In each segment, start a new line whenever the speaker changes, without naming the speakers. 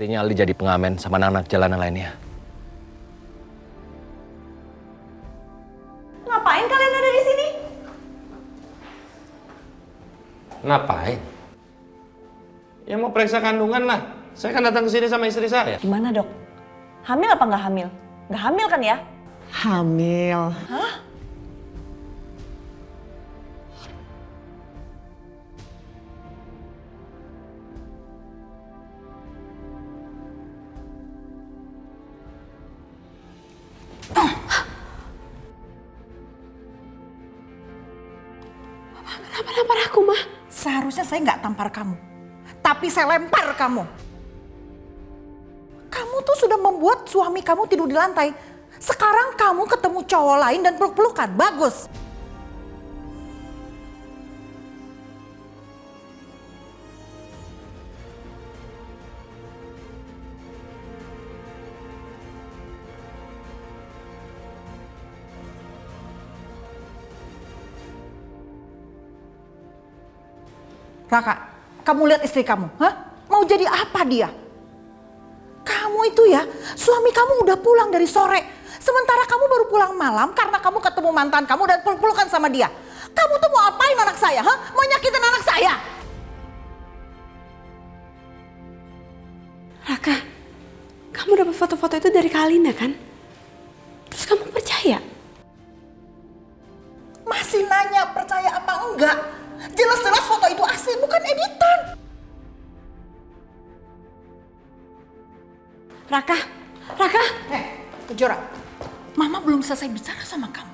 Sepertinya Aldi jadi pengamen sama anak-anak jalanan lainnya.
Ngapain kalian ada di sini?
Ngapain? Ya mau periksa kandungan lah. Saya kan datang ke sini sama istri saya.
Gimana dok? Hamil apa nggak hamil? Nggak hamil kan ya?
Hamil.
Hah?
Kenapa nampar aku, Mah? Seharusnya saya nggak tampar kamu. Tapi saya lempar kamu. Kamu tuh sudah membuat suami kamu tidur di lantai. Sekarang kamu ketemu cowok lain dan peluk-pelukan. Bagus. Raka, kamu lihat istri kamu, hah? Mau jadi apa dia? Kamu itu ya, suami kamu udah pulang dari sore. Sementara kamu baru pulang malam karena kamu ketemu mantan kamu dan peluk-pelukan sama dia. Kamu tuh mau apain anak saya, hah? Mau nyakitin anak saya?
Raka, kamu dapat foto-foto itu dari Kalina kan? Terus kamu percaya?
Masih nanya percaya apa enggak? Jelas-jelas foto itu asli, bukan editan.
Raka,
Kejora, Mama belum selesai bicara sama kamu.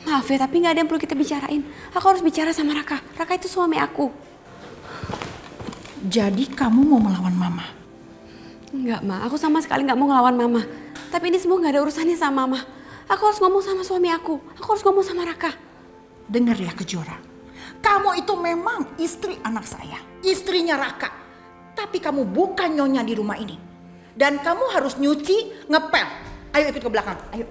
Maaf ya tapi nggak ada yang perlu kita bicarain. Aku harus bicara sama Raka. Raka itu suami aku.
Jadi kamu mau melawan Mama?
Enggak, Ma. Aku sama sekali nggak mau ngelawan Mama. Tapi ini semua nggak ada urusannya sama Mama. Aku harus ngomong sama suami aku. Aku harus ngomong sama Raka.
Dengar ya Kejora, kamu itu memang istri anak saya, istrinya Raka. Tapi kamu bukan nyonya di rumah ini. Dan kamu harus nyuci, ngepel. Ayo ikut ke belakang, ayo.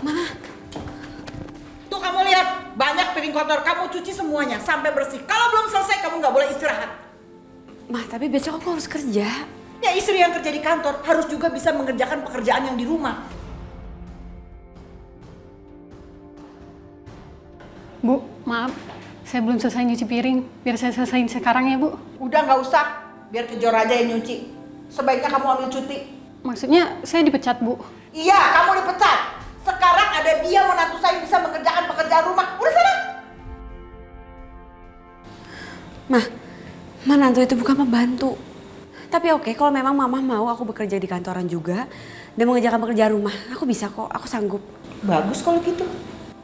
Ma.
Tuh kamu lihat, banyak piring kotor. Kamu cuci semuanya sampai bersih. Kalau belum selesai kamu nggak boleh istirahat.
Ma, tapi besok aku harus kerja.
Ya istri yang kerja di kantor harus juga bisa mengerjakan pekerjaan yang di rumah.
Bu, maaf, saya belum selesai nyuci piring. Biar saya selesaiin sekarang ya, Bu.
Udah nggak usah, biar Kejora aja yang nyuci. Sebaiknya kamu ambil cuti.
Maksudnya saya dipecat, Bu.
Iya, kamu dipecat. Sekarang ada dia menantu saya yang bisa mengerjakan pekerjaan rumah. Udah sana.
Menantu itu bukan pembantu. Tapi oke, kalau memang Mama mau aku bekerja di kantoran juga dan mengerjakan pekerjaan rumah, aku bisa kok, aku sanggup.
Bagus kalau gitu.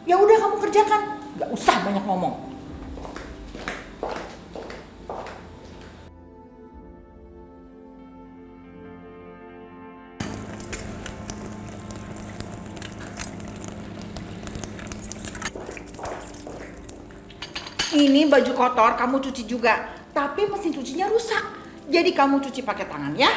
Ya udah kamu kerjakan. Gak usah banyak ngomong. Ini baju kotor kamu cuci juga. Tapi mesin cucinya rusak. Jadi kamu cuci pakai tangan ya.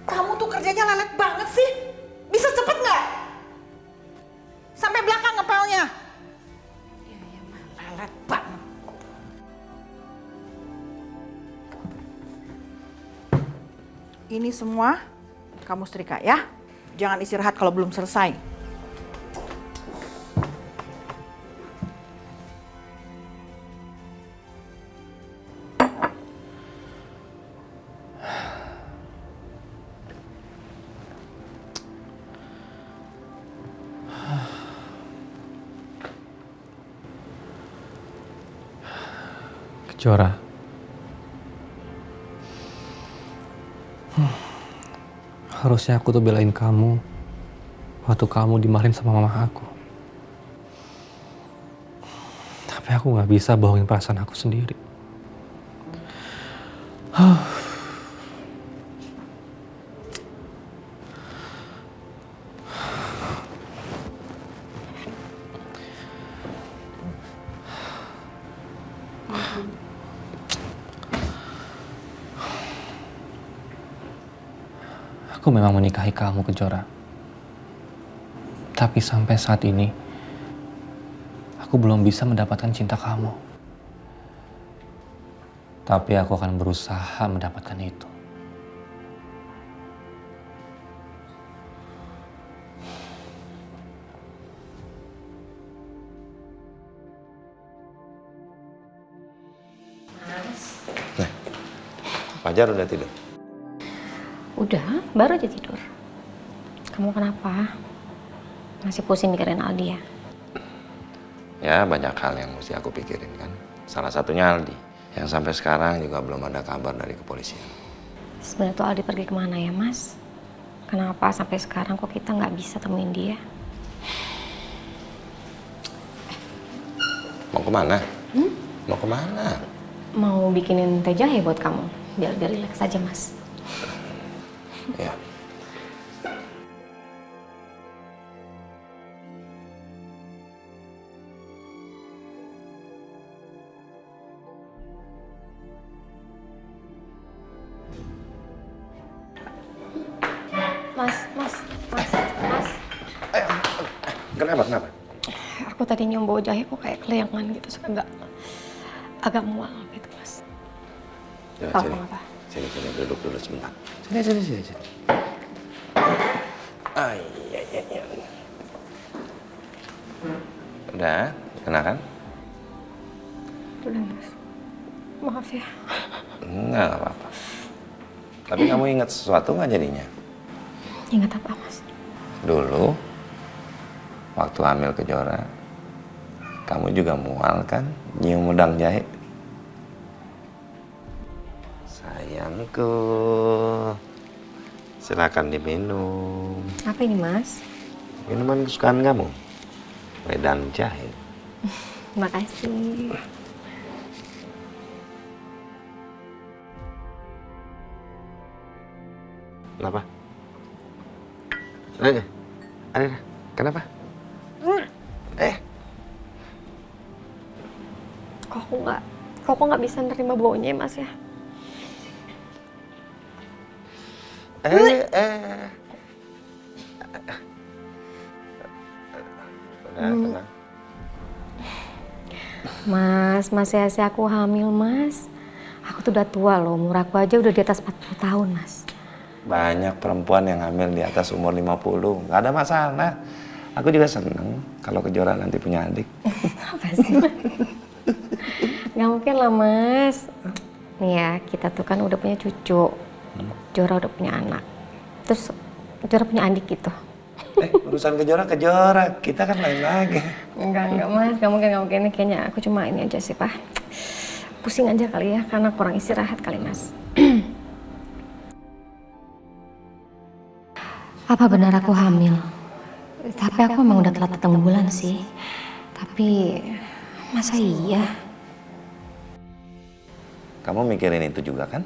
Kamu tuh kerjanya lelet banget sih. Bisa cepet nggak? Sampai belakang ngepelnya. Iya, Ma. Lelet banget. Ini semua kamu setrika ya. Jangan istirahat kalau belum selesai.
Kejora. Harusnya aku tuh belain kamu. waktu kamu dimarahin sama mama aku. Tapi aku nggak bisa bohongin perasaan aku sendiri. Aku memang menikahi kamu, Kejora. Tapi sampai saat ini, aku belum bisa mendapatkan cinta kamu. Tapi aku akan berusaha mendapatkan itu.
Fajar udah tidur?
Udah, baru aja tidur. Kamu kenapa? Masih pusing mikirin Aldi ya?
Ya banyak hal yang mesti aku pikirin kan. Salah satunya Aldi, yang sampai sekarang juga belum ada kabar dari kepolisian.
Sebenarnya tuh Aldi pergi kemana ya, Mas? Kenapa sampai sekarang kok kita nggak bisa temuin dia?
Mau kemana? Mau kemana?
Mau bikinin teh jahe buat kamu, biar rileks aja, Mas.
Ya.
Mas.
Kenapa?
Aku tadi nyium bau jahe kok kayak kelayangan gitu, agak mual gitu, Mas.
Ya,
Tahu
sini.
apa?
Sini, duduk dulu sebentar. Sini. Iya. Udah, enakan?
Udah, Mas. Maaf ya.
Enggak apa-apa. Tapi kamu ingat sesuatu nggak jadinya?
Ingat apa, Mas?
Dulu, waktu hamil Kejora, kamu juga mual kan nyium udang jahe? Sayangku, silakan diminum.
Apa ini, Mas?
Minuman kesukaan kamu, wedang jahe.
Makasih.
Kenapa? Ada. Kenapa?
Kok aku nggak bisa nerima baunya ya, Mas ya?
Udah, tenang.
Mas, masih aku hamil, Mas. Aku tuh udah tua loh, umur aku aja udah di atas 40 tahun, Mas.
Banyak perempuan yang hamil di atas umur 50, nggak ada masalah. Aku juga seneng kalau Kejora nanti punya adik.
Apa sih, Mas? Nggak mungkin lah, Mas. Nih ya, kita tuh kan udah punya cucu. Jora udah punya anak. Terus Jora punya adik gitu.
Urusan Kejora, kita kan lain lagi.
Enggak, Mas. Nggak mungkin. Ini kayaknya aku cuma ini aja sih, Pak. Pusing aja kali ya, karena kurang istirahat kali, Mas. Apa benar aku hamil? Tapi aku emang udah telat datang bulan sih. Tapi masa iya?
Kamu mikirin itu juga kan?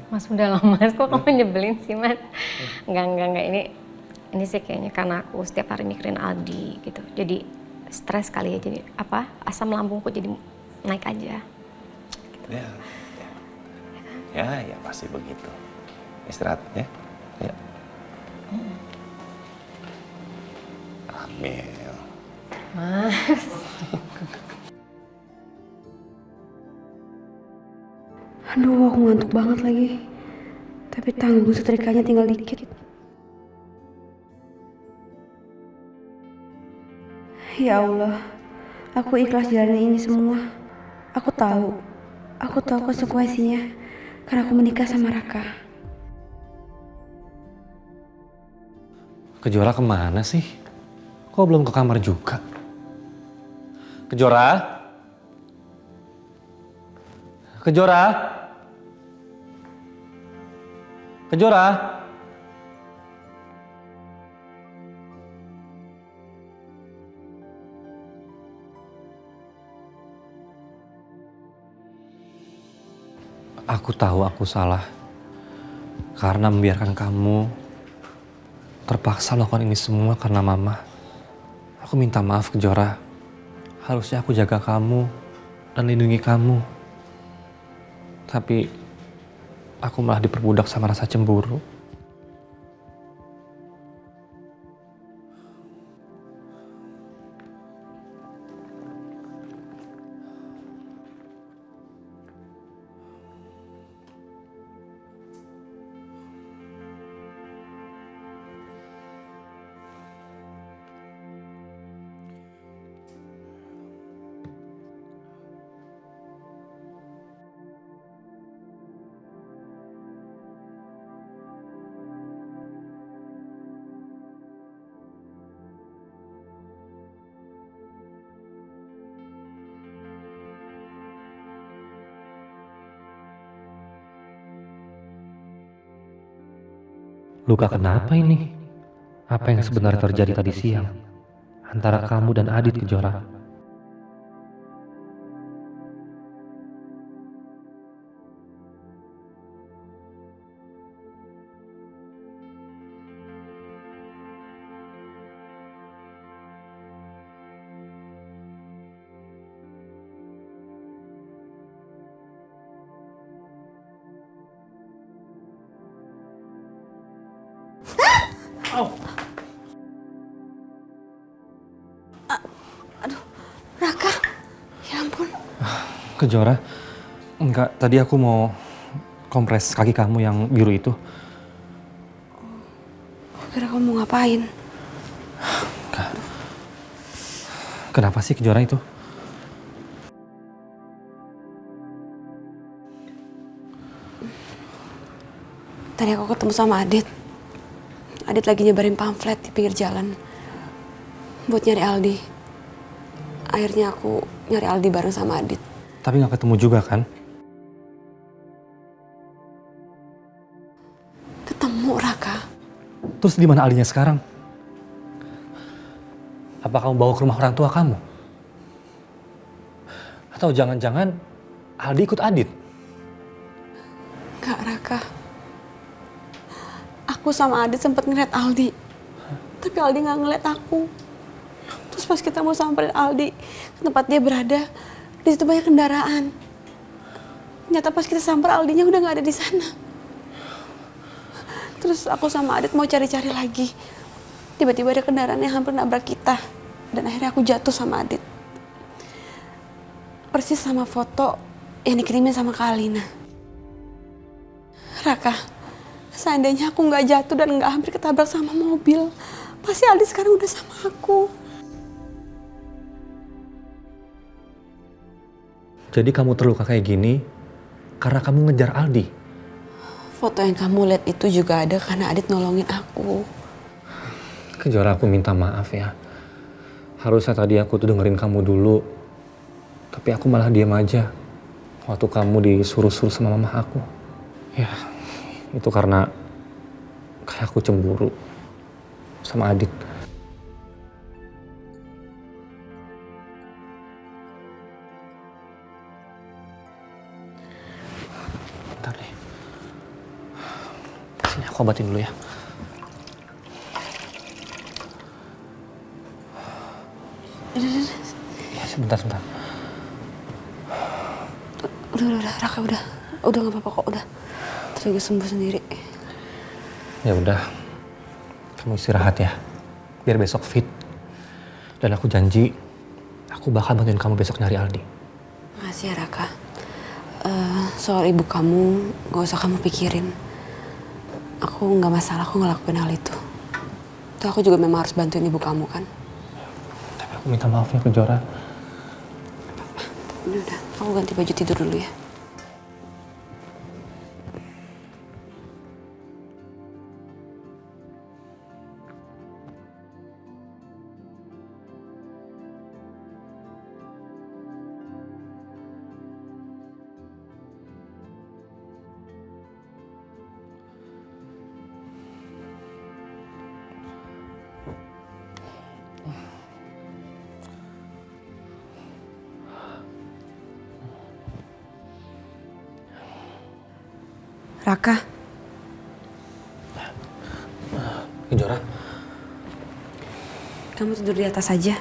Mas udah lah, Mas. Kok kamu nyebelin sih, Mas? Enggak. Ini sih kayaknya karena aku setiap hari mikirin Aldi gitu. Jadi stres kali ya. Jadi asam lambungku jadi naik aja. Gitu.
Ya pasti begitu. Istirahat ya. Ya. Hamil.
Mas.
Aduh, aku ngantuk banget lagi. Tapi tanggung setrikanya tinggal dikit. Ya Allah, aku ikhlas jalanin ini semua. Aku tahu konsekuensinya karena aku menikah sama Raka.
Kejora kemana sih? Kok belum ke kamar juga? Kejora? Aku tahu aku salah. Karena membiarkan kamu terpaksa melakukan ini semua karena mama. Aku minta maaf Kejora. Harusnya aku jaga kamu dan lindungi kamu. Tapi aku malah diperbudak sama rasa cemburu. Luka kenapa ini? Apa yang sebenarnya terjadi tadi siang antara kamu dan Adit Kejora?
Raka, ya ampun.
Kejora? Enggak, tadi aku mau kompres kaki kamu yang biru itu.
Kira kamu mau ngapain?
Enggak. Kenapa sih Kejora itu?
Tadi aku ketemu sama Adit. Adit lagi nyebarin pamflet di pinggir jalan buat nyari Aldi. Akhirnya aku nyari Aldi bareng sama Adit.
Tapi nggak ketemu juga kan?
Ketemu, Raka.
Terus di mana Aldinya sekarang? Apa kamu bawa ke rumah orang tua kamu? Atau jangan-jangan Aldi ikut Adit?
Enggak, Raka. Aku sama Adit sempat ngeliat Aldi. Tapi Aldi nggak ngeliat aku. Terus pas kita mau samperin Aldi ke tempat dia berada, di situ banyak kendaraan. Ternyata pas kita samper Aldinya udah nggak ada di sana. Terus aku sama Adit mau cari-cari lagi. Tiba-tiba ada kendaraan yang hampir nabrak kita. Dan akhirnya aku jatuh sama Adit. Persis sama foto yang dikirimin sama Kak Alina. Raka, seandainya aku nggak jatuh dan nggak hampir ketabrak sama mobil, pasti Aldi sekarang udah sama aku.
Jadi kamu terluka kayak gini karena kamu ngejar Aldi?
Foto yang kamu lihat itu juga ada karena Adit nolongin aku.
Kejora, aku minta maaf ya. Harusnya tadi aku tuh dengerin kamu dulu. Tapi aku malah diam aja waktu kamu disuruh-suruh sama mama aku. Ya, itu karena kayak aku cemburu sama Adit. Bentar deh. Sini aku obatin dulu ya. Ya, sebentar.
Udah, Raka udah nggak apa-apa kok, udah. Terus juga sembuh sendiri.
Ya udah, kamu istirahat ya, biar besok fit. Dan aku janji, aku bakal bantuin kamu besok nyari Aldi.
Makasih ya Raka. Soal ibu kamu nggak usah kamu pikirin. Aku nggak masalah aku ngelakuin hal itu. Tuh aku juga memang harus bantuin ibu kamu kan.
Tapi aku minta maaf ya Kejora.
Udah, aku ganti baju tidur dulu ya. Raka,
Kejora,
kamu tidur di atas aja.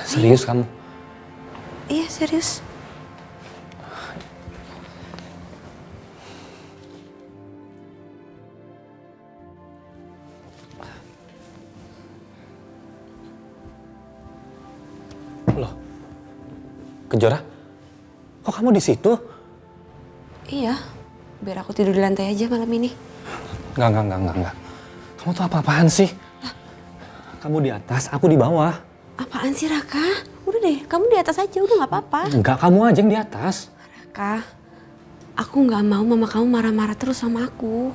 serius kamu?
Iya, serius.
Loh, Kejora, kok kamu di situ?
Iya, biar aku tidur di lantai aja malam ini.
Enggak. Kamu tuh apa-apaan sih? Kamu di atas, aku di bawah.
Apaan sih Raka? Udah deh, kamu di atas aja, udah gak apa-apa.
Enggak, kamu aja yang di atas.
Raka, aku gak mau mama kamu marah-marah terus sama aku.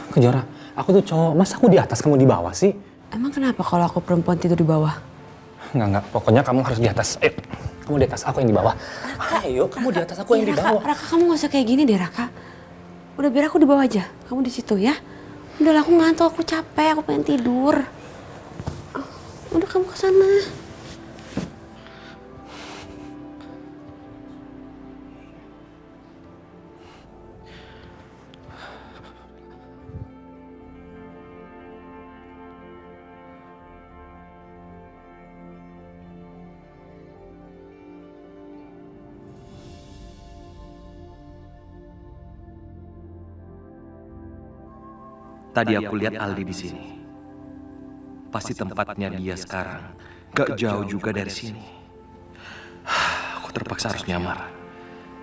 Kejora, aku tuh cowok, masa aku di atas, kamu di bawah sih?
Emang kenapa kalau aku perempuan tidur di bawah?
Enggak, pokoknya kamu harus di atas. Ayo, kamu di atas, aku yang di bawah. Ayo, kamu di atas, aku yang di bawah.
Raka, kamu gak usah kayak gini deh Raka. Udah biar aku di bawah aja, kamu di situ ya. Udah lah, aku ngantuk, aku capek, aku pengen tidur. Udah kamu ke sana.
Tadi aku lihat Aldi di sini. Pasti tempatnya dia sekarang gak jauh juga dari sini. Aku terpaksa harus nyamar.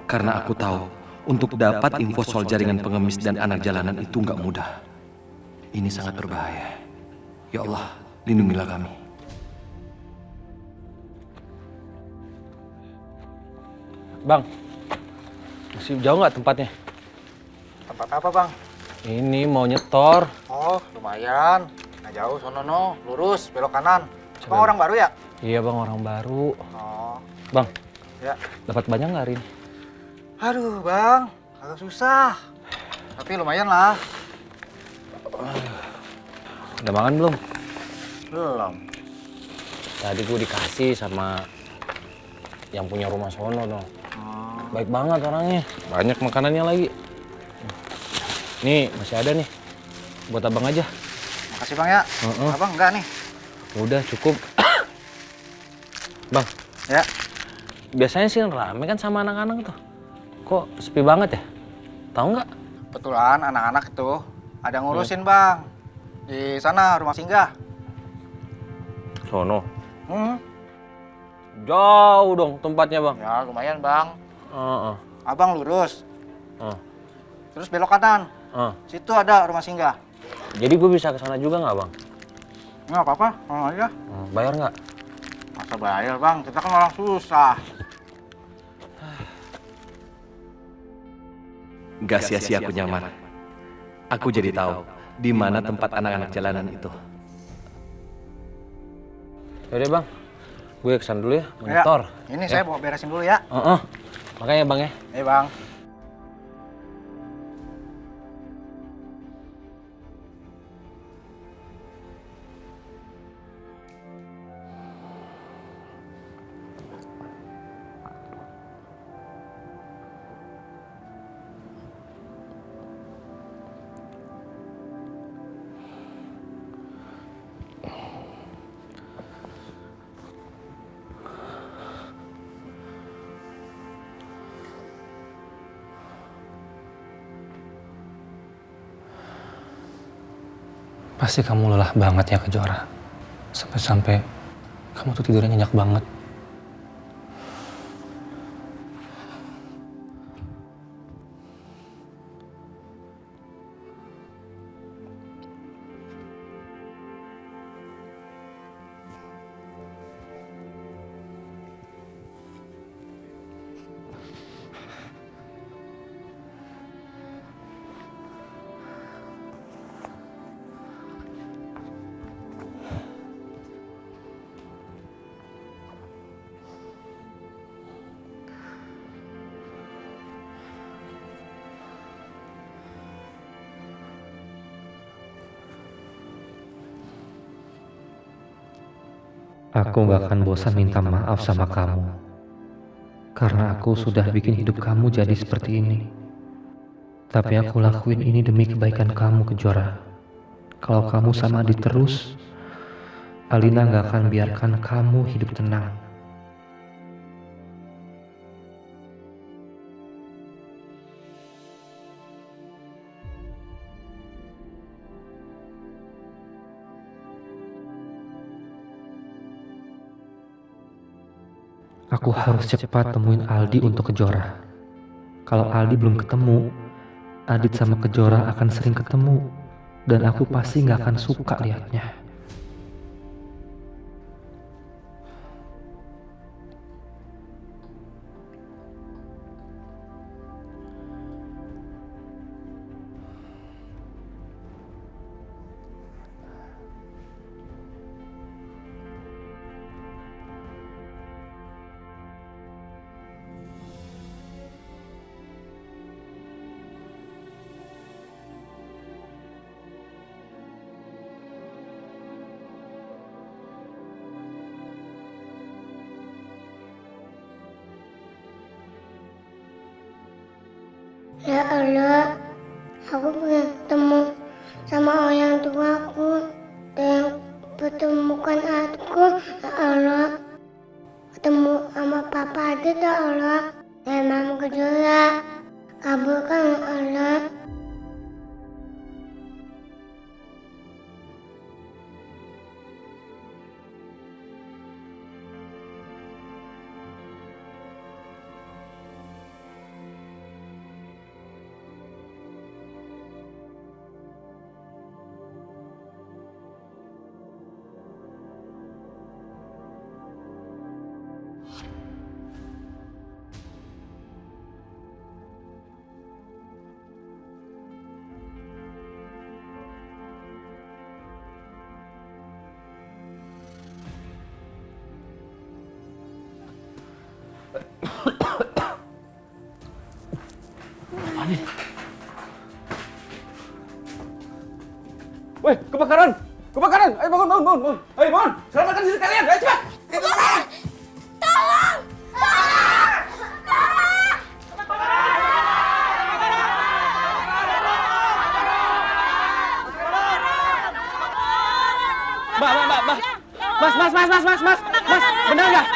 Karena aku tahu untuk dapat info soal jaringan pengemis dan anak jalanan itu gak mudah. Ini sangat berbahaya. Ya Allah, lindungilah kami.
Bang, masih jauh nggak tempatnya?
Tempat apa bang?
Ini mau nyetor.
Oh lumayan, nggak jauh sono no, lurus belok kanan. Bang orang baru ya?
Iya bang, orang baru.
Oh.
Bang,
Ya.
dapat banyak nggak hari ini?
Aduh bang, agak susah. Tapi lumayan lah.
Udah makan belum?
Belum.
Tadi gue dikasih sama yang punya rumah sono no. Baik banget orangnya, banyak makanannya lagi. Nih masih ada nih, buat abang aja.
Makasih bang ya. Abang enggak nih?
Udah cukup. Bang.
Ya.
Biasanya sih rame kan sama anak-anak tuh. Kok sepi banget ya? Tahu nggak?
Kebetulan anak-anak itu ada ngurusin bang. Di sana rumah singgah.
Sono. Jauh dong tempatnya bang.
Ya lumayan bang.
Abang
lurus. Terus belok kanan. Situ ada rumah singgah.
Jadi gue bisa ke sana juga nggak bang?
Nggak apa-apa, mau aja.
Bayar nggak?
Masa bayar bang, kita kan orang susah.
Gak sia-sia aku nyamar. Aku jadi tahu di mana tempat anak-anak jalanan itu.
Yaudah bang, gue kesana dulu ya, monitor.
Ini saya mau beresin dulu ya.
Makanya bang ya.
Bang.
Pasti kamu lelah banget ya Kejora. Sampai-sampai kamu tuh tidurnya nyenyak banget. Aku gak akan bosan minta maaf sama kamu. Karena aku sudah bikin hidup kamu jadi seperti ini. Tapi aku lakuin ini demi kebaikan kamu, Kejora. Kalau kamu sama Adit terus, Alina gak akan biarkan kamu hidup tenang. Aku harus cepat temuin Aldi untuk Kejora. Kalau Aldi belum ketemu, Adit sama Kejora akan sering ketemu. Dan aku pasti gak akan suka liatnya.
Ya Allah, aku pengen ketemu sama orang tuaku dan pertemukan aku, ya Allah. Ketemu sama Papa Adit, ya Allah. Dan Mama Kejora, kabulkan, ya Allah.
Woi, kebakaran! Kebakaran! Ayo bangun, bangun, bangun, bangun! Ayo bangun! Selamatkan diri kalian! Ayo cepat! Kebakaran!
Tolong!
Mbak! Mas! Benar nggak?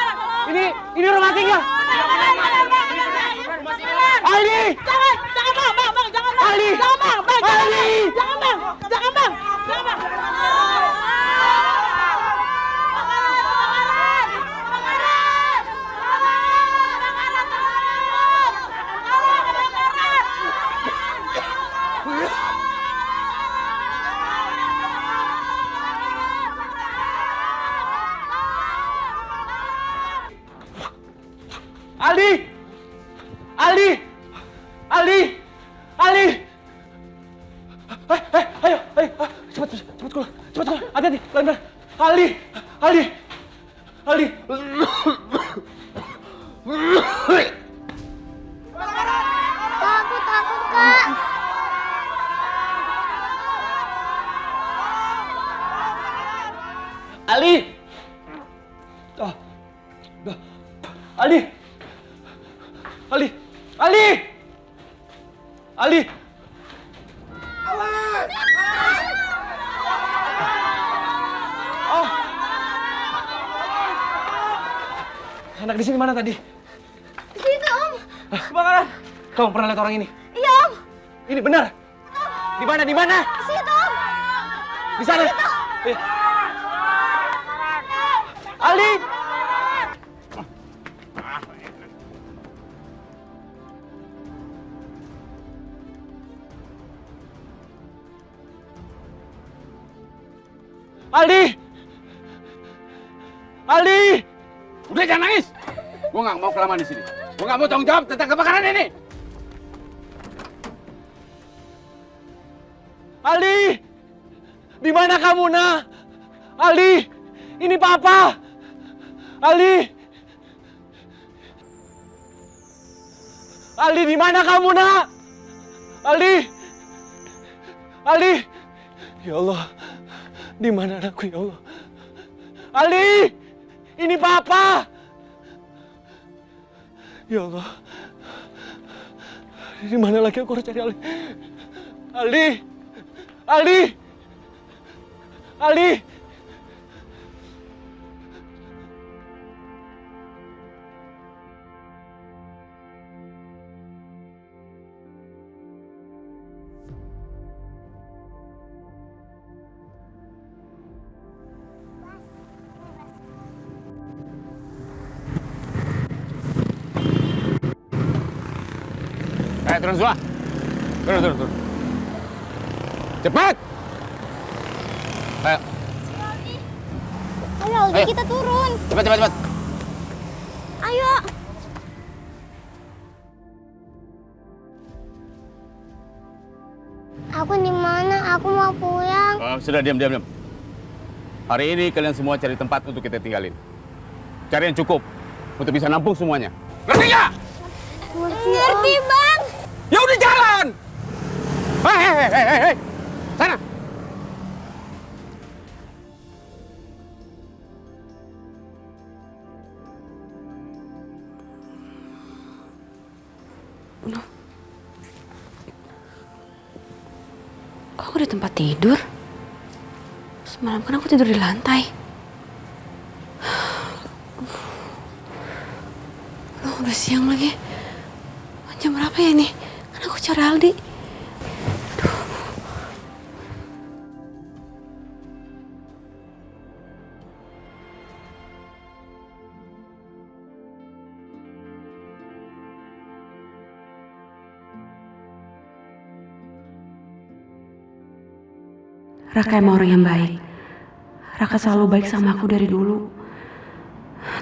Ini rumah tinggal! Aldi!
Jangan bang, jangan bang.
Aldi!
Jangan bang,
Aldi!
jangan bang, jangan bang.
Aldi! Ayo, cepat keluar, hati-hati, pelan-pelan. Aldi!
Aku takut, Kak.
Aldi! Oh. Anak di sini mana tadi?
Di situ, Om.
Kebakaran. Kamu pernah lihat orang ini?
Iya, Om.
Ini benar. Di mana?
Di situ, Om.
Di sana. Aldi! Aldi!
Udah jangan nangis. Gua nggak mau kelamaan di sini. Gua nggak mau tanggung jawab tentang kebakaran ini.
Aldi! Di mana kamu, Nak? Aldi! Ini Papa! Aldi! Aldi, di mana kamu, Nak? Aldi! Ya Allah, di mana anakku, ya Allah? Aldi! Ini Papa! Ya Allah. Di mana lagi aku harus cari Aldi? Aldi! Aldi! Aldi!
Turun semua. Turun. Cepat. Ayo.
Ayo Aldi, kita turun.
Cepat.
Ayo. Aku di mana? Aku mau pulang.
Sudah diam. Hari ini kalian semua cari tempat untuk kita tinggalin. Cari yang cukup untuk bisa nampung semuanya. Ngerti nggak?
Ngerti, Bang.
Ya udah jalan. Hei. Sana.
Kok aku di tempat tidur? Semalam kan aku tidur di lantai. Udah siang lagi. Jam berapa ya ini? Kan aku cari Aldi. Raka emang orang yang baik. Raka selalu baik sama aku dari dulu.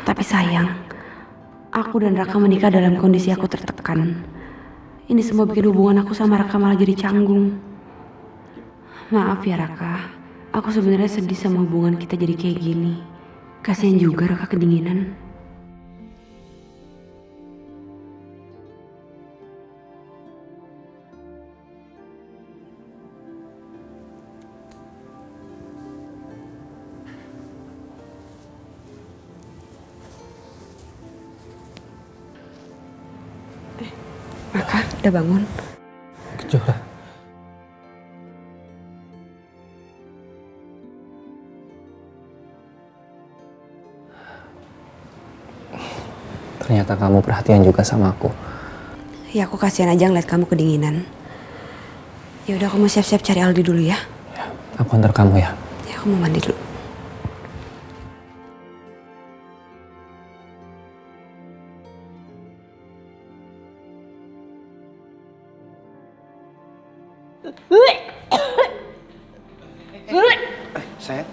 Tapi sayang, aku dan Raka menikah dalam kondisi aku tertekan. Ini semua bikin hubungan aku sama Raka malah jadi canggung. Maaf ya Raka, aku sebenarnya sedih sama hubungan kita jadi kayak gini. Kasian juga Raka kedinginan. Raka, udah bangun?
Kejora. Ternyata kamu perhatian juga sama aku.
Ya aku kasihan aja ngeliat kamu kedinginan. Ya udah aku mau siap-siap cari Aldi dulu ya.
Ya, aku antar kamu ya.
Ya aku mau mandi dulu.
Sayang,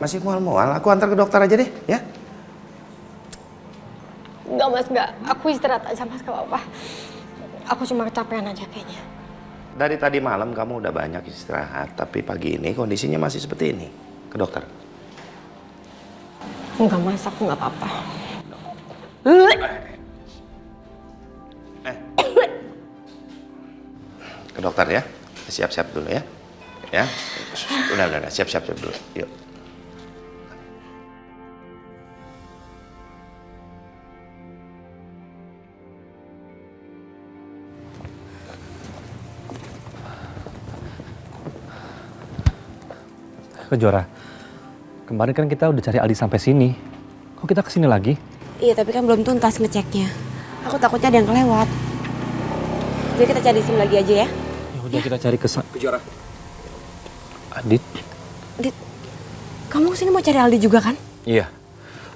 masih mual-mual? Aku antar ke dokter aja deh, ya?
Enggak mas, enggak. Aku istirahat aja mas, gak apa-apa. Aku cuma kecapean aja kayaknya.
Dari tadi malam kamu udah banyak istirahat, tapi pagi ini kondisinya masih seperti ini. Ke dokter.
Enggak mas, aku nggak apa-apa.
Ke dokter ya. Siap-siap dulu ya. Ya. Udah. Siap-siap dulu. Yuk.
Kejora. Kemarin kan kita udah cari Aldi sampai sini. Kok kita kesini lagi?
Iya tapi kan belum tuntas ngeceknya. Aku takutnya ada yang kelewat. Jadi kita cari SIM lagi aja ya.
Ya udah kita cari ke
Kejora.
Adit.
Dit, kamu kesini mau cari Aldi juga kan?
Iya,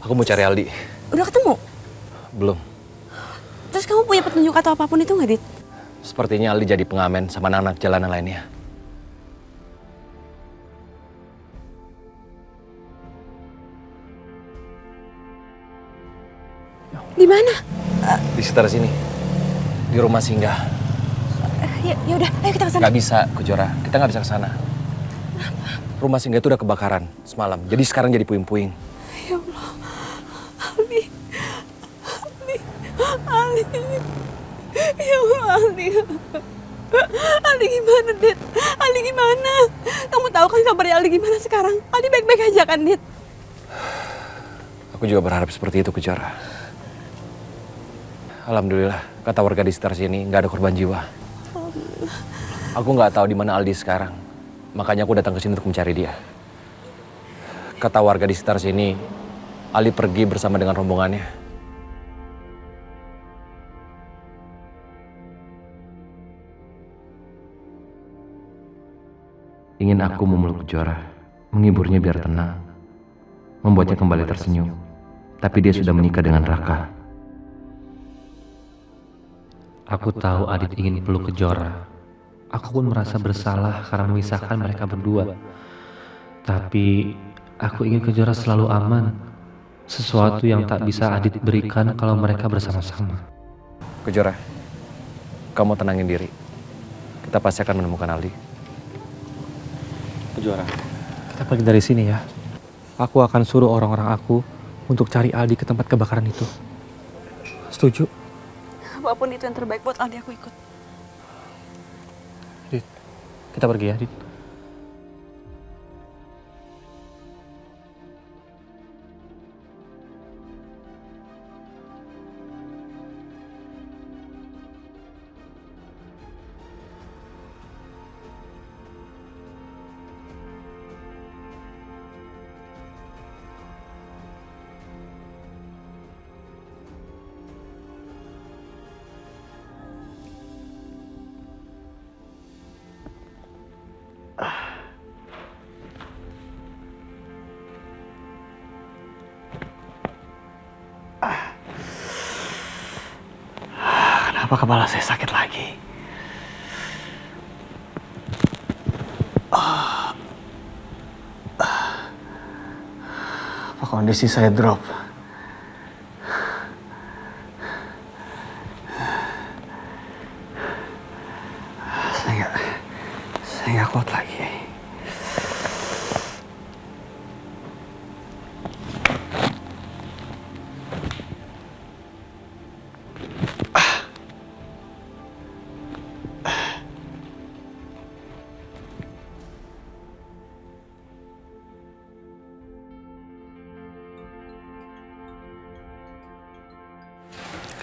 aku mau cari Aldi.
Udah ketemu?
Belum.
Terus kamu punya petunjuk atau apapun itu nggak, Dit?
Sepertinya Aldi jadi pengamen sama anak-anak jalanan lainnya.
Di mana?
Di sekitar sini. Di rumah singgah.
Ya udah, ayo kita ke sana.
Gak bisa, Kejora. Kita nggak bisa ke sana. Rumah singgah itu udah kebakaran semalam. Jadi sekarang jadi puing-puing.
Ya Allah. Aldi. Ya Allah, Aldi. Aldi gimana, Dit? Aldi gimana? Kamu tahu kan kabarnya Aldi gimana sekarang? Aldi baik-baik aja kan, Dit?
Aku juga berharap seperti itu, Kejora. Alhamdulillah, kata warga di sekitar sini nggak ada korban jiwa. Aku nggak tahu di mana Aldi sekarang, makanya aku datang ke sini untuk mencari dia. Kata warga di sekitar sini, Aldi pergi bersama dengan rombongannya. Ingin aku memeluk Kejora, menghiburnya biar tenang, membuatnya kembali tersenyum. Tapi dia sudah menikah dengan Raka.
Aku tahu Adit ingin peluk Kejora. Aku pun merasa bersalah karena memisahkan mereka berdua. Tapi aku ingin Kejora selalu aman. Sesuatu yang tak bisa Adit berikan kalau mereka bersama-sama.
Kejora, kamu tenangin diri. Kita pasti akan menemukan Aldi.
Kejora, kita pergi dari sini ya. Aku akan suruh orang-orang aku untuk cari Aldi ke tempat kebakaran itu. Setuju?
Apapun itu yang terbaik buat Aldi, aku ikut.
Dit, kita pergi ya, Dit.
Kenapa kepala saya sakit lagi? Apa kondisi saya drop? Saya nggak kuat lagi.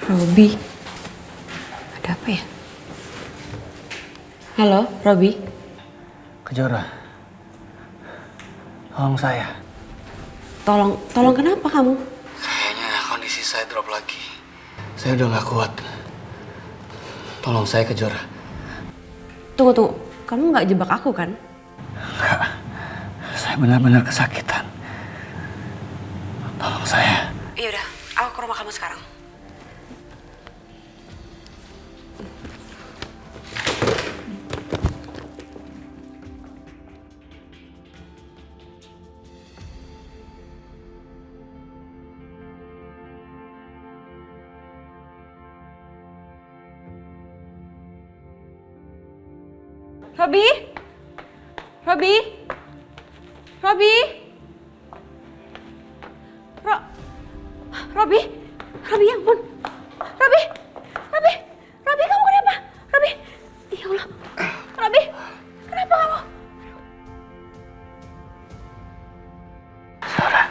Robi, ada apa ya? Halo, Robi.
Kejora, tolong saya.
Tolong kenapa kamu?
Kayaknya kondisi saya drop lagi. Saya udah nggak kuat. Tolong saya, Kejora.
Tunggu. Kamu nggak jebak aku kan?
Enggak. Saya benar-benar kesakitan. Tolong saya.
Iya udah, aku ke rumah kamu sekarang.
Robi? Robi? Robi? Robi? Robi, ya ampun. Robi? Robi, kamu kenapa? Robi? Ya Allah. Robi, kenapa kamu?
Saudara,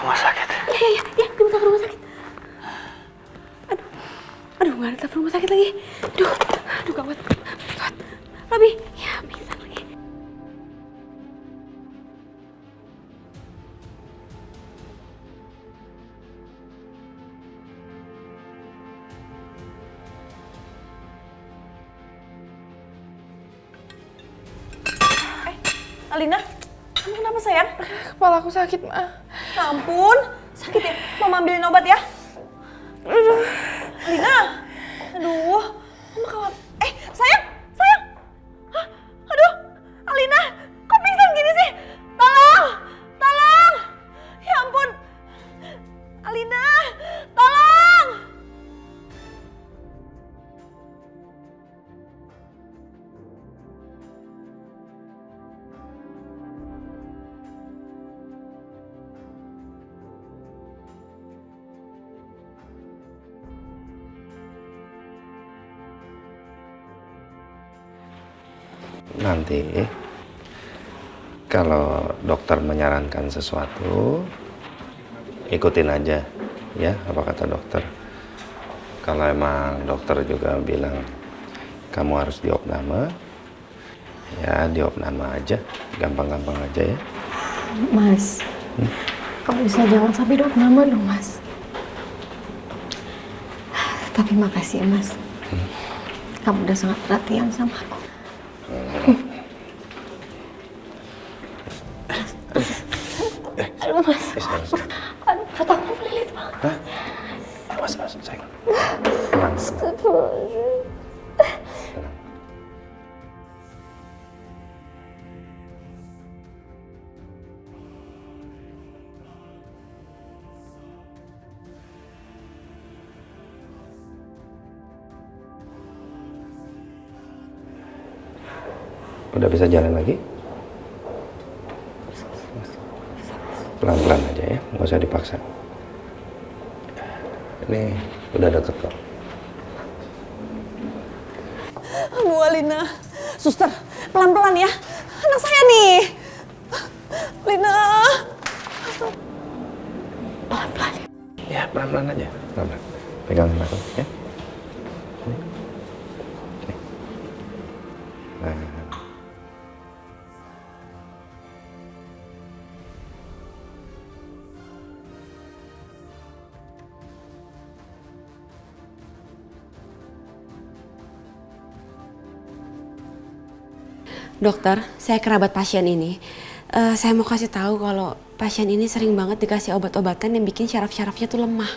rumah sakit.
Iya, diminta ke rumah sakit. Aduh, nggak ada telepon rumah sakit lagi. Aduh, gawat. Robi, ya pingsan lagi.
Alina, kamu kenapa sayang?
Kepala aku sakit, Ma.
Ya ampun, sakit ya? Mama ambilin obat ya? Alina, aduh, mama khawatir. Sayang. Hah? Aduh, Alina, kok pingsan gini sih? Tolong! Ya ampun, Alina, tolong!
Nanti kalau dokter menyarankan sesuatu, ikutin aja ya apa kata dokter. Kalau emang dokter juga bilang kamu harus diopname, ya diopname aja, gampang-gampang aja ya.
Mas, kamu bisa jangan sampai diopname dong, Mas. Tapi makasih ya, Mas. Kamu udah sangat perhatian sama aku. Aduh, Mas. Aduh, mataku melilit banget.
Hah? Awas, sayang. Tenang. Udah bisa jalan lagi? Pelan-pelan aja ya, nggak usah dipaksa. Ini udah deket kok.
Bu Alina, suster, pelan-pelan ya. Anak saya nih. Lina.
Pelan-pelan.
Ya, pelan-pelan aja. Pelan-pelan. Pegangin aku ya. Nih. Nah.
Dokter, saya kerabat pasien ini. Saya mau kasih tahu kalau pasien ini sering banget dikasih obat-obatan yang bikin syaraf-syarafnya tuh lemah.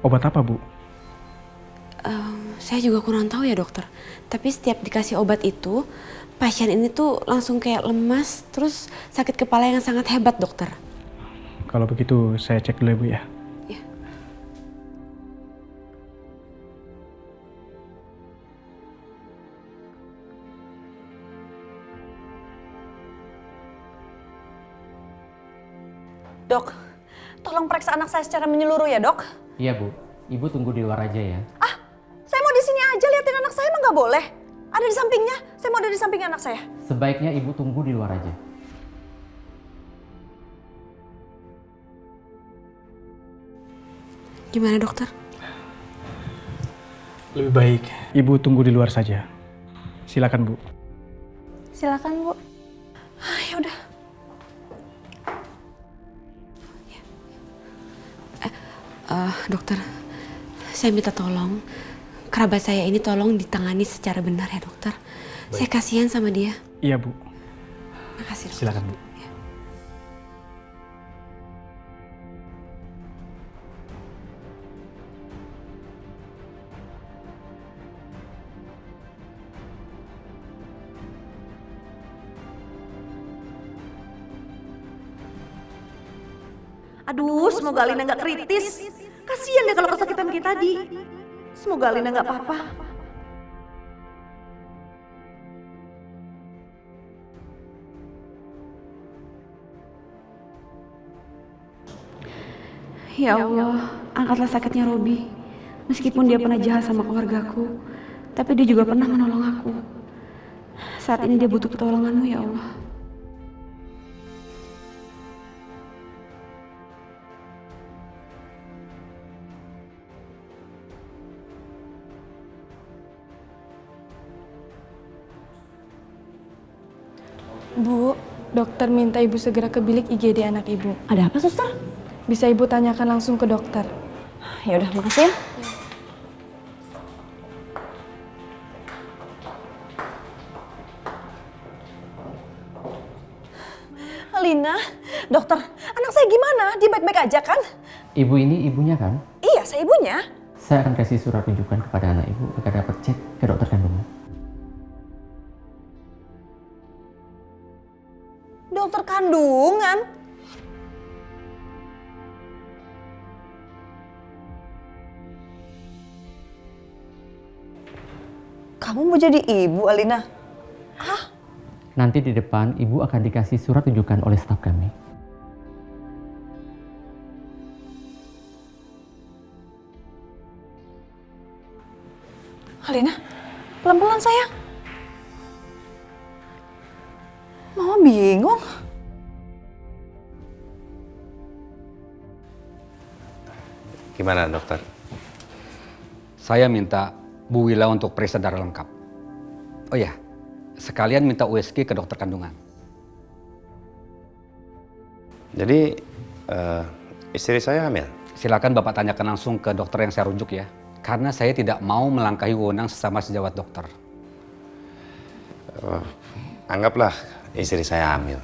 Obat apa, Bu?
Saya juga kurang tahu ya, dokter. Tapi setiap dikasih obat itu, pasien ini tuh langsung kayak lemas, terus sakit kepala yang sangat hebat, dokter.
Kalau begitu saya cek dulu ya, Bu ya.
Dok, tolong periksa anak saya secara menyeluruh ya, Dok.
Iya, Bu. Ibu tunggu di luar aja ya.
Saya mau di sini aja liatin anak saya, emang nggak boleh? Ada di sampingnya, saya mau ada di samping anak saya.
Sebaiknya Ibu tunggu di luar aja.
Gimana, dokter?
Lebih baik Ibu tunggu di luar saja. Silakan, Bu.
Silakan, Bu.
Ya udah.
Dokter, saya minta tolong. Kerabat saya ini tolong ditangani secara benar ya, dokter.
Baik.
Saya kasihan sama dia.
Iya, Bu.
Makasih, dokter.
Silakan, Bu.
Aduh, semoga Alina nggak kritis. Kasian deh kalau kesakitan kayak tadi. Semoga Alina nggak apa-apa.
Ya Allah, angkatlah sakitnya Robi. Meskipun dia pernah jahat sama keluargaku, tapi dia juga pernah menolong aku. Saat ini dia butuh pertolonganmu ya Allah.
Bu, dokter minta ibu segera ke bilik IGD anak ibu.
Ada apa, suster?
Bisa ibu tanyakan langsung ke dokter.
Ya udah, makasih ya. Alina, dokter, anak saya gimana? Dia baik-baik aja kan?
Ibu ini ibunya kan?
Iya, saya ibunya.
Saya akan kasih surat rujukan kepada anak ibu agar dapat cek ke dokter kandungnya.
Dokter kandungan? Kamu mau jadi ibu, Alina? Hah?
Nanti di depan ibu akan dikasih surat rujukan oleh staf kami.
Alina, pelan-pelan sayang. Mama bingung.
Gimana dokter?
Saya minta Bu Wila untuk periksa darah lengkap. Oh ya, sekalian minta USG ke dokter kandungan.
Jadi istri saya hamil?
Silakan Bapak tanyakan langsung ke dokter yang saya rujuk ya. Karena saya tidak mau melangkahi wewenang sesama sejawat dokter.
Anggaplah istri saya hamil.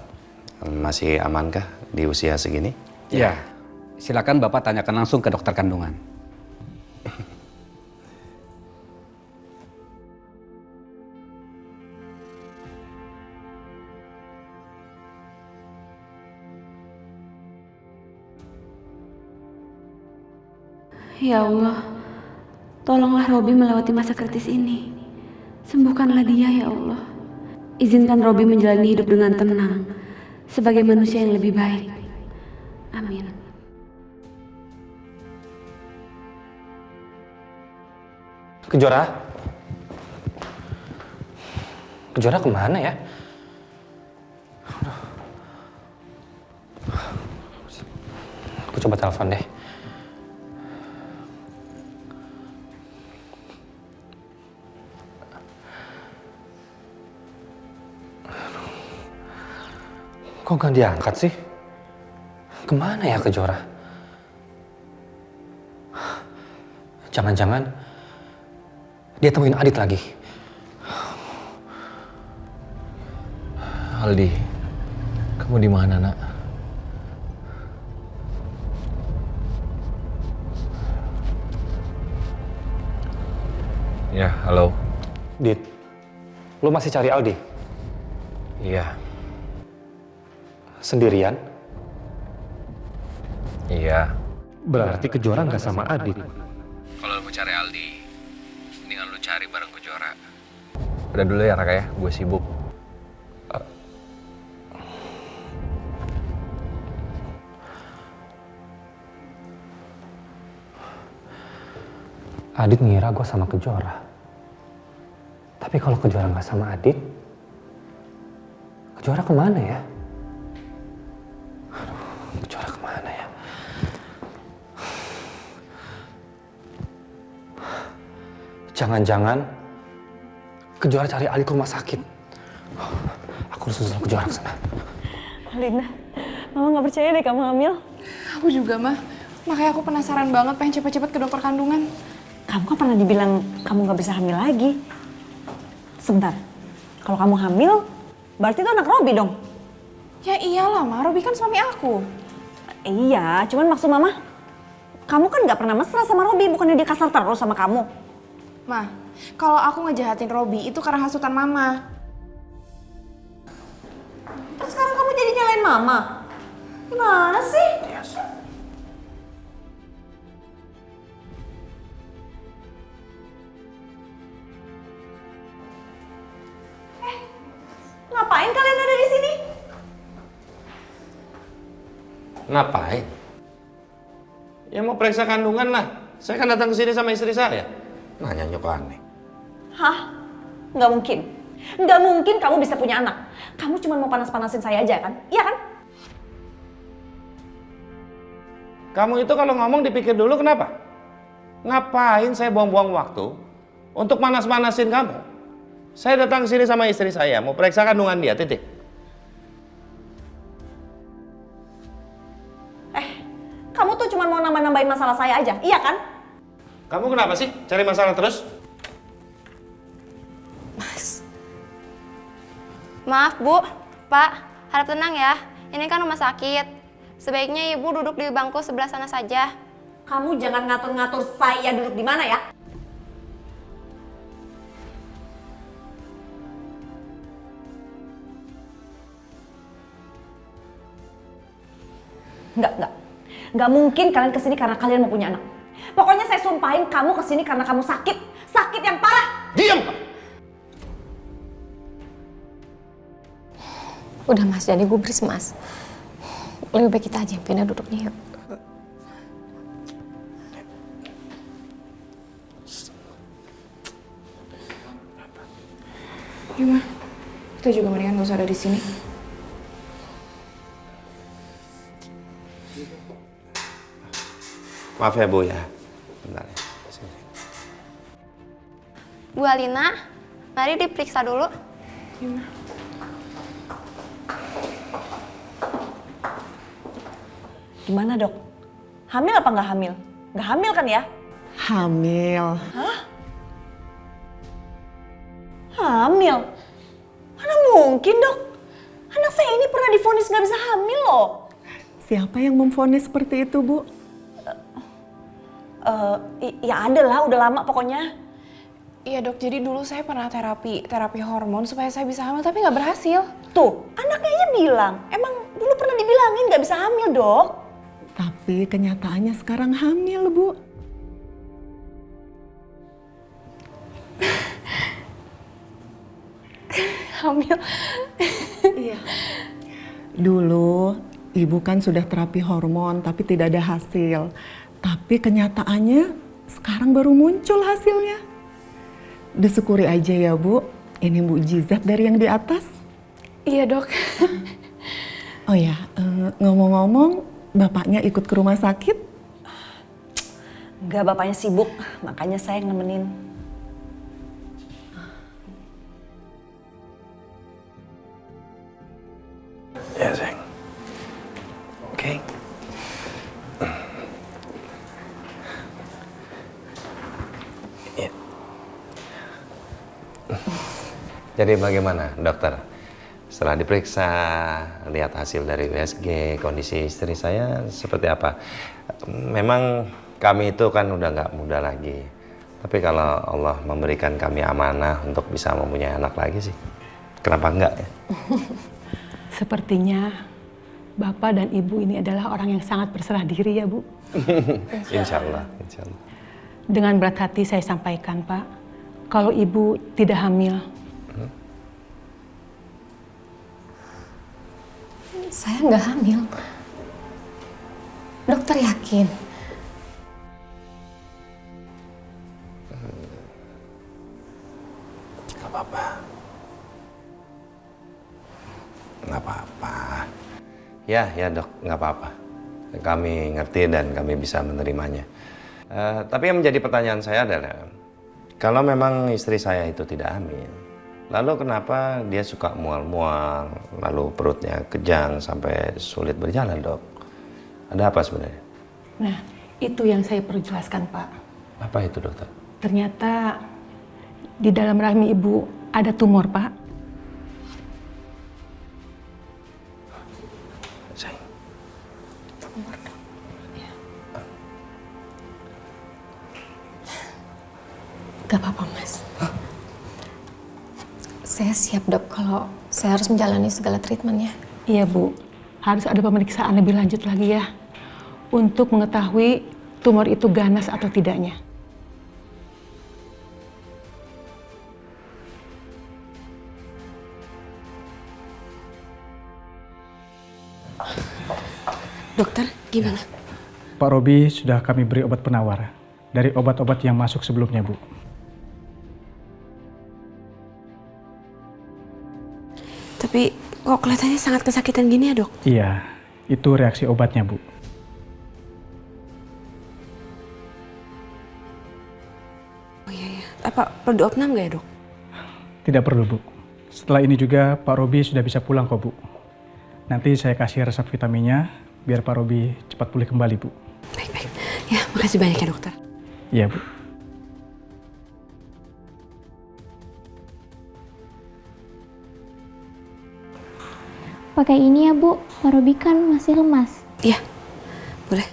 Masih amankah di usia segini?
Iya. Silakan Bapak tanyakan langsung ke dokter kandungan.
Ya Allah, tolonglah Robi melewati masa kritis ini. Sembuhkanlah dia ya Allah. Izinkan Robi menjalani hidup dengan tenang, sebagai manusia yang lebih baik. Amin.
Kejora? Kejora kemana ya? Aku coba telepon deh. Kok gak diangkat sih? Kemana ya Kejora? Jangan-jangan dia temuin Adit lagi.
Aldi, kamu di mana, Nak? Ya, halo.
Dit, lu masih cari Aldi?
Iya.
Sendirian?
Iya.
Berarti Kejora nggak sama Adit.
Kalau lu mau cari Aldi, mendingan lu cari bareng Kejora. Udah dulu ya, Raka ya. Gue sibuk.
Adit ngira gue sama Kejora. Tapi kalau Kejora nggak sama Adit, Kejora kemana ya? Aduh, Kejora kemana ya? Jangan-jangan Kejora cari Adit ke rumah sakit. Aku harus susul Kejora ke sana.
Alina, Mama nggak percaya deh kamu hamil.
Aku juga, Mah. Makanya aku penasaran banget pengen cepet-cepet ke dokter kandungan.
Kamu kan pernah dibilang kamu nggak bisa hamil lagi. Sebentar, kalau kamu hamil, berarti itu anak Robi dong?
Ya iyalah, Ma. Robi kan suami aku.
Iya, cuman maksud Mama, kamu kan nggak pernah mesra sama Robi, bukannya dia kasar terus sama kamu?
Ma, kalau aku ngejahatin Robi itu karena hasutan Mama.
Terus sekarang kamu jadi nyalain Mama? Gimana sih? Ngapain kalian ada di sini?
Ngapain? Ya mau periksa kandungan lah. Saya kan datang ke sini sama istri saya. Nanya nyok aneh.
Hah? Nggak mungkin. Nggak mungkin kamu bisa punya anak. Kamu cuma mau panas-panasin saya aja kan? Iya kan?
Kamu itu kalau ngomong dipikir dulu kenapa? Ngapain saya buang-buang waktu untuk manas-manasin kamu? Saya datang ke sini sama istri saya, mau periksa kandungan dia, titik.
Kamu tuh cuma mau nambah-nambahin masalah saya aja, iya kan?
Kamu kenapa sih cari masalah terus?
Maaf Bu, Pak, harap tenang ya. Ini kan rumah sakit. Sebaiknya Ibu duduk di bangku sebelah sana saja.
Kamu jangan ngatur-ngatur saya duduk di mana ya. Enggak. Enggak mungkin kalian kesini karena kalian mau punya anak. Pokoknya saya sumpahin kamu kesini karena kamu sakit. Sakit yang parah.
Diam!
Udah Mas, jadi gubris Mas. Lebih baik kita aja yang pindah duduknya yuk.
Ya, Ma. Kita juga mendingan gak usah ada di sini.
Maaf ya Bu ya. Bentar ya. Sini.
Bu Alina, mari diperiksa dulu.
Gimana dok? Hamil apa nggak hamil? Nggak hamil kan ya?
Hamil.
Hah? Hamil? Mana mungkin dok? Anak saya ini pernah divonis nggak bisa hamil loh.
Siapa yang memvonis seperti itu, Bu?
Ya ada lah, udah lama pokoknya.
Iya dok, jadi dulu saya pernah terapi hormon supaya saya bisa hamil tapi nggak berhasil.
Tuh, anaknya aja bilang, emang dulu pernah dibilangin nggak bisa hamil dok.
Tapi kenyataannya sekarang hamil, Bu.
Hamil.
Iya.
Dulu ibu kan sudah terapi hormon tapi tidak ada hasil. Tapi kenyataannya sekarang baru muncul hasilnya. Disyukuri aja ya Bu, ini mukjizat dari yang di atas.
Iya dok.
Oh ya, ngomong-ngomong, bapaknya ikut ke rumah sakit?
Enggak, bapaknya sibuk, makanya saya yang nemenin.
Ya, sayang. Oke. Ya.
Jadi bagaimana dokter? Setelah diperiksa, lihat hasil dari USG, kondisi istri saya seperti apa? Memang kami itu kan udah nggak muda lagi. Tapi kalau Allah memberikan kami amanah untuk bisa mempunyai anak lagi sih, kenapa enggak ya?
Sepertinya Bapak dan Ibu ini adalah orang yang sangat berserah diri ya Bu.
Insya Allah, insya Allah.
Dengan berat hati saya sampaikan Pak, kalau Ibu tidak hamil.
Saya nggak hamil. Dokter yakin?
Gak apa-apa. Gak apa-apa. Ya dok, gak apa-apa. Kami ngerti dan kami bisa menerimanya. Tapi yang menjadi pertanyaan saya adalah, kalau memang istri saya itu tidak hamil, lalu kenapa dia suka mual-mual, lalu perutnya kejang sampai sulit berjalan, dok? Ada apa sebenarnya?
Nah, itu yang saya perlu jelaskan, Pak.
Apa itu, dokter?
Ternyata di dalam rahim Ibu ada tumor, Pak.
Tumor, dok. Ya. Gak apa-apa, Mas. Saya siap, dok, kalau saya harus menjalani segala treatmentnya.
Iya, Bu. Harus ada pemeriksaan lebih lanjut lagi ya. Untuk mengetahui tumor itu ganas atau tidaknya.
Dokter, gimana?
Pak Robi sudah kami beri obat penawar dari obat-obat yang masuk sebelumnya, Bu.
Tapi kok kelihatannya sangat kesakitan gini ya, Dok?
Iya, itu reaksi obatnya, Bu.
Oh iya. Apa perlu diopnam nggak ya, Dok?
Tidak perlu, Bu. Setelah ini juga Pak Robi sudah bisa pulang kok, Bu. Nanti saya kasih resep vitaminnya biar Pak Robi cepat pulih kembali, Bu.
Baik. Ya, makasih banyak ya, dokter.
Iya, Bu.
Pakai ini ya, Bu. Pak Robi kan masih lemas.
Iya, boleh.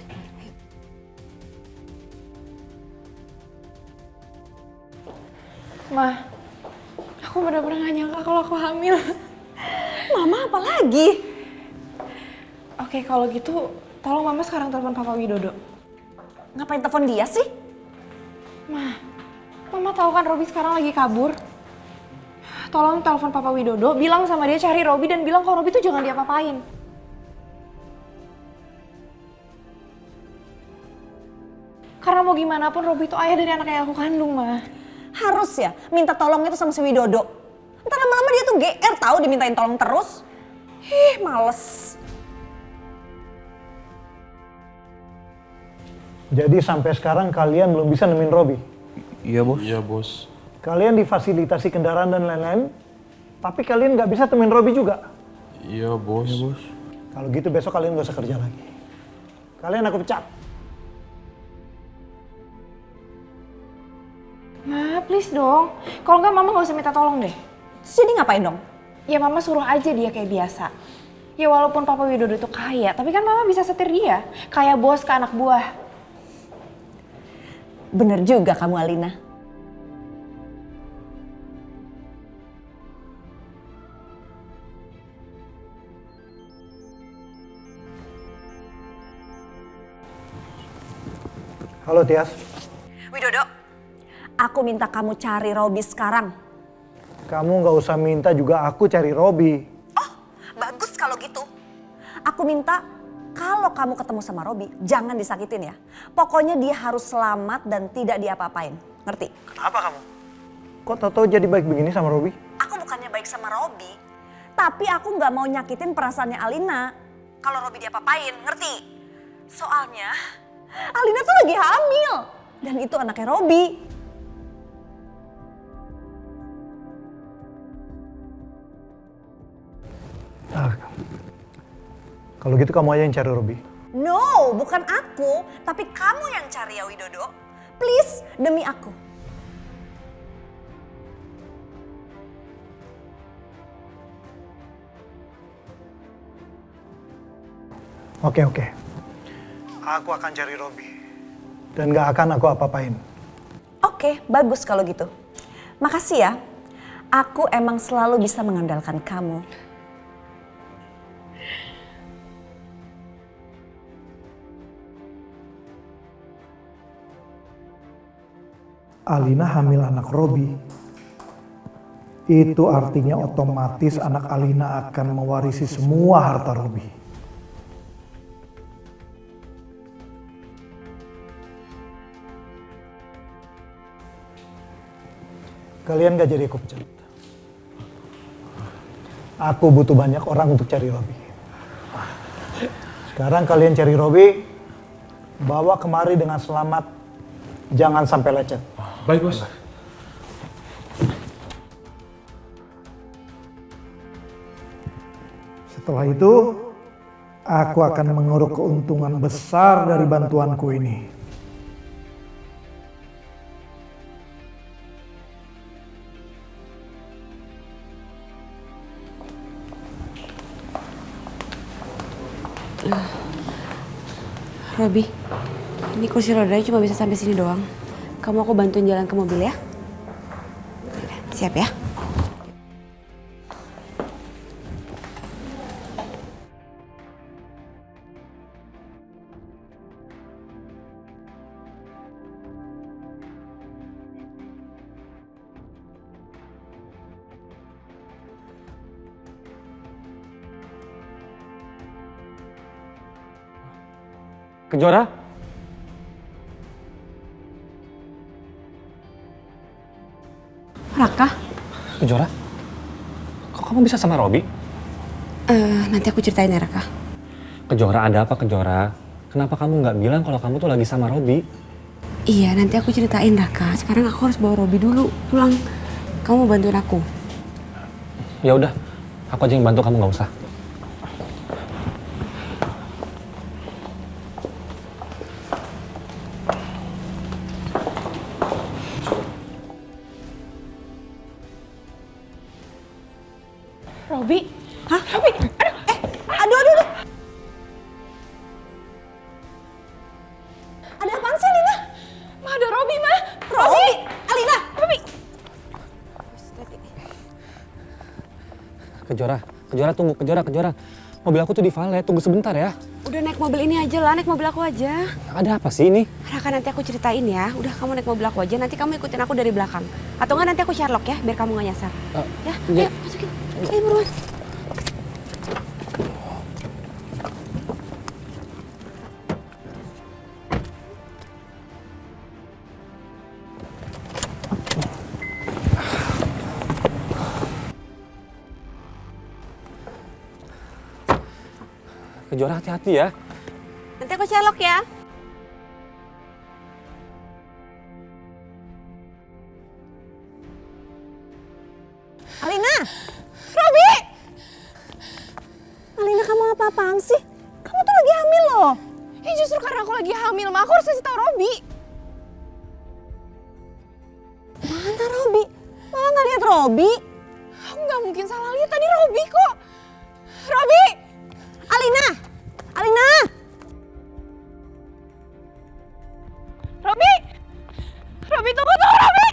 Ma, aku benar-benar gak nyangka kalau aku hamil.
Mama apa lagi?
Oke, kalau gitu tolong Mama sekarang telepon Papa Widodo.
Ngapain telepon dia sih?
Mama tahu kan Robi sekarang lagi kabur. Tolong telepon Papa Widodo, bilang sama dia cari Robi dan bilang kalau Robi tuh jangan diapa-apain. Karena mau gimana pun Robi itu ayah dari anak yang aku kandung, Ma.
Harus ya minta tolong itu sama si Widodo. Ntar lama-lama dia tuh GR tahu dimintain tolong terus. Males.
Jadi sampai sekarang kalian belum bisa nemuin Robi?
Iya, Bos.
Iya, Bos. Kalian difasilitasi kendaraan dan lain-lain, tapi kalian nggak bisa temuin Robi juga.
Iya, Bos. Iya, Bos.
Kalau gitu besok kalian nggak usah kerja lagi. Kalian aku pecat.
Ma, please dong. Kalau nggak Mama nggak usah minta tolong deh.
Terus jadi ngapain dong?
Ya Mama suruh aja dia kayak biasa. Ya walaupun Papa Widodo itu kaya, tapi kan Mama bisa setir dia. Kayak bos ke anak buah.
Bener juga kamu, Alina.
Halo Tias.
Widodo, aku minta kamu cari Robi sekarang.
Kamu nggak usah minta juga aku cari Robi.
Bagus kalau gitu. Aku minta kalau kamu ketemu sama Robi, jangan disakitin ya. Pokoknya dia harus selamat dan tidak diapa-apain. Ngerti?
Kenapa kamu? Kok tau-tau jadi baik begini sama Robi?
Aku bukannya baik sama Robi, tapi aku nggak mau nyakitin perasaannya Alina. Kalau Robi diapa-apain, ngerti? Soalnya Alina tuh lagi hamil dan itu anaknya Robi.
Kalau gitu kamu aja yang cari Robi.
No, bukan aku, tapi kamu yang cari ya Widodo. Please, demi aku.
Oke. Aku akan cari Robi. Dan gak akan aku apa-apain.
Oke, bagus kalau gitu. Makasih ya. Aku emang selalu bisa mengandalkan kamu.
Alina hamil anak Robi. Itu artinya otomatis anak Alina akan mewarisi semua harta Robi. Kalian gak jadi aku pecat. Aku butuh banyak orang untuk cari Robi. Sekarang kalian cari Robi, bawa kemari dengan selamat, jangan sampai lecet.
Baik, Bos.
Setelah itu, aku akan menguruk keuntungan besar dari bantuanku ini.
Robi, ini kursi rodanya cuma bisa sampai sini doang. Kamu aku bantuin jalan ke mobil ya? Siap ya?
Kejora?
Raka?
Kejora? Kok kamu bisa sama Robi?
Nanti aku ceritain ya Raka.
Kejora, ada apa Kejora? Kenapa kamu nggak bilang kalau kamu tuh lagi sama Robi?
Iya, nanti aku ceritain Raka. Sekarang aku harus bawa Robi dulu pulang. Kamu bantuin aku.
Ya udah, aku aja yang bantu, kamu nggak usah.
Robi?
Hah? Robi? Aduh. Ada apaan sih, Alina?
Ma, ada Robi, Ma.
Robi? Alina?
Robi.
Kejora tunggu, Kejora. Mobil aku tuh di valet, tunggu sebentar ya.
Udah naik mobil ini aja lah, naik mobil aku aja.
Ada apa sih ini?
Raka, nanti aku ceritain ya. Udah, kamu naik mobil aku aja, nanti kamu ikutin aku dari belakang. Atau enggak nanti aku Sherlock ya, biar kamu gak nyasar. Ya, ayo masukin. Ayo buruan.
Kejora, hati-hati ya.
Nanti aku Sherlock ya.
lagi hamil, Ma. Aku harus kasih tahu Robi.
Mana Robi? Mama nggak lihat Robi.
Aku nggak mungkin salah lihat tadi Robi kok. Robi!
Alina! Alina!
Robi! Robi, tunggu, Robi!